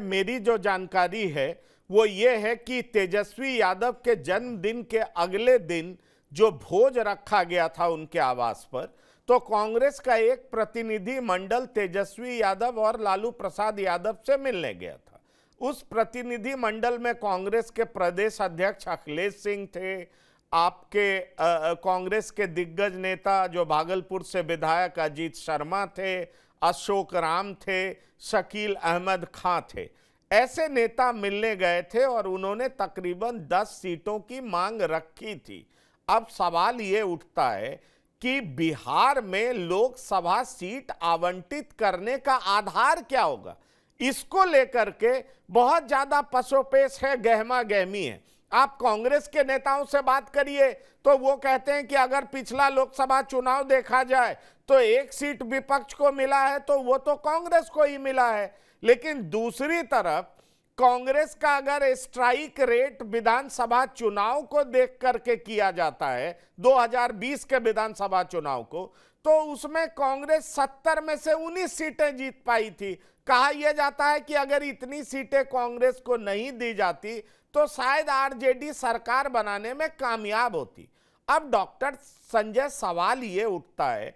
मेरी जो जानकारी है वो ये है कि तेजस्वी यादव के जन्मदिन के अगले दिन जो भोज रखा गया था उनके आवास पर, तो कांग्रेस का एक प्रतिनिधि मंडल तेजस्वी यादव और लालू प्रसाद यादव से मिलने गया था। उस प्रतिनिधि मंडल में कांग्रेस के प्रदेश अध्यक्ष अखिलेश सिंह थे, आपके कांग्रेस के दिग्गज नेता जो भागलपुर से विधायक अजीत शर्मा थे, अशोक राम थे, शकील अहमद खां थे। ऐसे नेता मिलने गए थे और उन्होंने तकरीबन 10 सीटों की मांग रखी थी। अब सवाल ये उठता है कि बिहार में लोकसभा सीट आवंटित करने का आधार क्या होगा। इसको लेकर के बहुत ज्यादा पसोपेश है, गहमा गहमी है। आप कांग्रेस के नेताओं से बात करिए तो वो कहते हैं कि अगर पिछला लोकसभा चुनाव देखा जाए तो 1 सीट विपक्ष को मिला है तो वो तो कांग्रेस को ही मिला है। लेकिन दूसरी तरफ कांग्रेस का अगर स्ट्राइक रेट विधानसभा चुनाव को देख करके किया जाता है, 2020 के विधानसभा चुनाव को, तो उसमें कांग्रेस 70 में से 19 सीटें जीत पाई थी। कहा यह जाता है कि अगर इतनी सीटें कांग्रेस को नहीं दी जाती तो शायद आरजेडी सरकार बनाने में कामयाब होती। अब डॉक्टर संजय, सवाल ये उठता है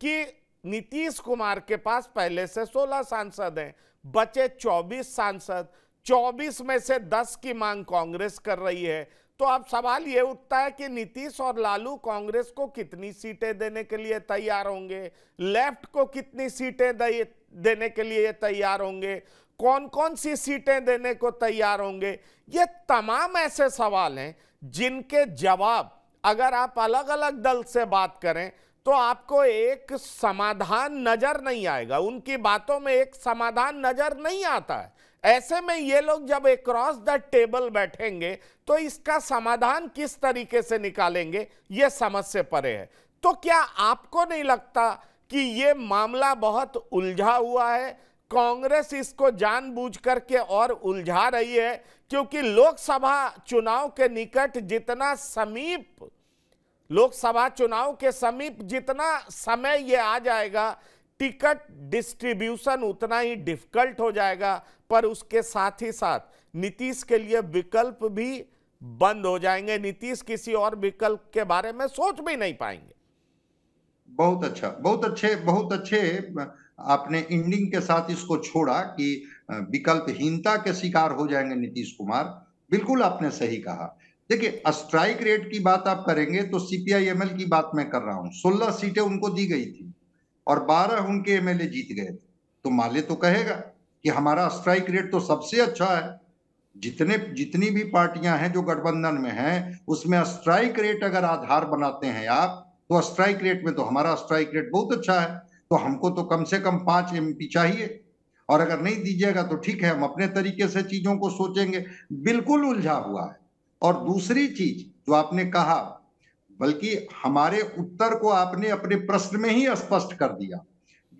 कि नीतीश कुमार के पास पहले से 16 सांसद हैं, बचे 24 सांसद, 24 में से 10 की मांग कांग्रेस कर रही है। तो अब सवाल ये उठता है कि नीतीश और लालू कांग्रेस को कितनी सीटें देने के लिए तैयार होंगे, लेफ्ट को कितनी सीटें देने के लिए तैयार होंगे, कौन कौन सी सीटें देने को तैयार होंगे। ये तमाम ऐसे सवाल हैं जिनके जवाब अगर आप अलग अलग दल से बात करें तो आपको एक समाधान नजर नहीं आएगा। उनकी बातों में एक समाधान नजर नहीं आता है। ऐसे में ये लोग जब अक्रॉस द टेबल बैठेंगे तो इसका समाधान किस तरीके से निकालेंगे, ये समझ से परे है। तो क्या आपको नहीं लगता कि ये मामला बहुत उलझा हुआ है? कांग्रेस इसको जानबूझ करके और उलझा रही है, क्योंकि लोकसभा चुनाव के निकट जितना समीप, लोकसभा चुनाव के समीप जितना समय ये आ जाएगा, टिकट डिस्ट्रीब्यूशन उतना ही डिफिकल्ट हो जाएगा। पर उसके साथ ही साथ नीतीश के लिए विकल्प भी बंद हो जाएंगे। नीतीश किसी और विकल्प के बारे में सोच भी नहीं पाएंगे। बहुत अच्छा, बहुत अच्छे आपने एंडिंग के साथ इसको छोड़ा कि विकल्पहीनता के शिकार हो जाएंगे नीतीश कुमार। बिल्कुल आपने सही कहा। देखिए, स्ट्राइक रेट की बात आप करेंगे तो सीपीआई-एमएल की बात मैं कर रहा हूं। 16 सीटें उनको दी गई थी और 12 उनके एमएलए जीत गए। तो माले तो कहेगा कि हमारा स्ट्राइक रेट तो सबसे अच्छा है। जितनी भी पार्टियां हैं जो गठबंधन में हैं, उसमें स्ट्राइक रेट अगर आधार बनाते हैं आप, तो स्ट्राइक रेट में तो हमारा स्ट्राइक रेट बहुत अच्छा है। तो हमको तो कम से कम 5 एमपी चाहिए, और अगर नहीं दीजिएगा तो ठीक है, हम अपने तरीके से चीजों को सोचेंगे। बिल्कुल उलझा हुआ है। और दूसरी चीज जो आपने कहा, बल्कि हमारे उत्तर को आपने अपने प्रश्न में ही स्पष्ट कर दिया।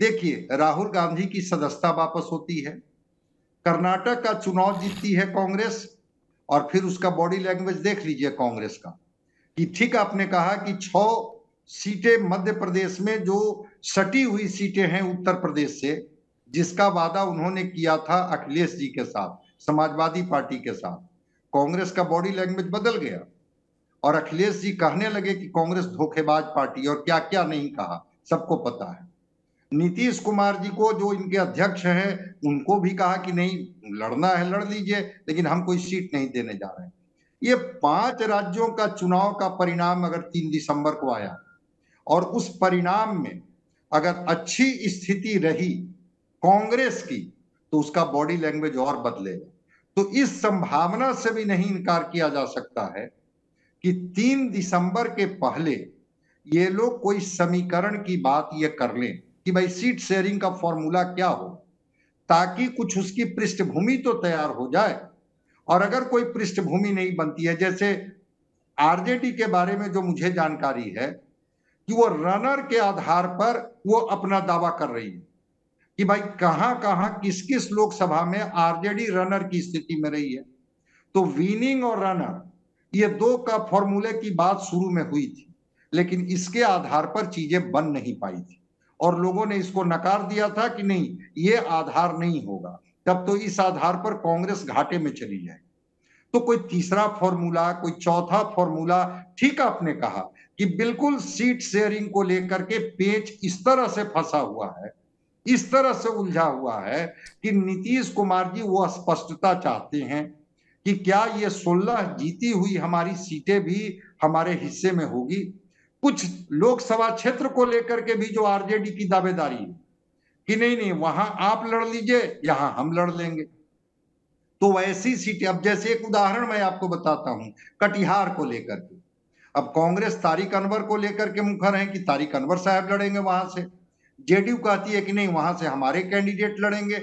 देखिए, राहुल गांधी की सदस्यता वापस होती है, कर्नाटक का चुनाव जीतती है कांग्रेस, और फिर उसका बॉडी लैंग्वेज देख लीजिए कांग्रेस का, कि ठीक आपने कहा कि 6 सीटें मध्य प्रदेश में जो सटी हुई सीटें हैं उत्तर प्रदेश से, जिसका वादा उन्होंने किया था अखिलेश जी के साथ, समाजवादी पार्टी के साथ, कांग्रेस का बॉडी लैंग्वेज बदल गया और अखिलेश जी कहने लगे कि कांग्रेस धोखेबाज पार्टी, और क्या क्या नहीं कहा सबको पता है। नीतीश कुमार जी को, जो इनके अध्यक्ष हैं, उनको भी कहा कि नहीं, लड़ना है लड़ लीजिए, लेकिन हम कोई सीट नहीं देने जा रहे हैं। ये 5 राज्यों का चुनाव का परिणाम अगर 3 दिसंबर को आया और उस परिणाम में अगर अच्छी स्थिति रही कांग्रेस की, तो उसका बॉडी लैंग्वेज और बदलेगा। तो इस संभावना से भी नहीं इनकार किया जा सकता है कि 3 दिसंबर के पहले ये लोग कोई समीकरण की बात ये कर लें कि भाई सीट शेयरिंग का फॉर्मूला क्या हो, ताकि कुछ उसकी पृष्ठभूमि तो तैयार हो जाए। और अगर कोई पृष्ठभूमि नहीं बनती है, जैसे आरजेडी के बारे में जो मुझे जानकारी है कि वो रनर के आधार पर वो अपना दावा कर रही है कि भाई कहां कहां किस किस लोकसभा में आरजेडी रनर की स्थिति में रही है। तो विनिंग और रनर, ये 2 का फॉर्मूले की बात शुरू में हुई थी, लेकिन इसके आधार पर चीजें बन नहीं पाई थी और लोगों ने इसको नकार दिया था कि नहीं, ये आधार नहीं होगा। तब तो इस आधार पर कांग्रेस घाटे में चली जाएगी। तो कोई तीसरा फॉर्मूला, कोई चौथा फॉर्मूला, ठीक आपने कहा कि बिल्कुल सीट शेयरिंग को लेकर के पेच इस तरह से फंसा हुआ है, इस तरह से उलझा हुआ है कि नीतीश कुमार जी वो स्पष्टता चाहते हैं कि क्या ये 16 जीती हुई हमारी सीटें भी हमारे हिस्से में होगी। कुछ लोकसभा क्षेत्र को लेकर के भी जो आरजेडी की दावेदारी है कि नहीं नहीं वहां आप लड़ लीजिए, यहां हम लड़ लेंगे। तो वैसी सीटें, अब जैसे एक उदाहरण मैं आपको बताता हूं कटिहार को लेकर के। अब कांग्रेस तारिक अनवर को लेकर के मुखर है कि तारिक अनवर साहब लड़ेंगे वहां से। जेडीयू कहती है कि नहीं वहां से हमारे कैंडिडेट लड़ेंगे।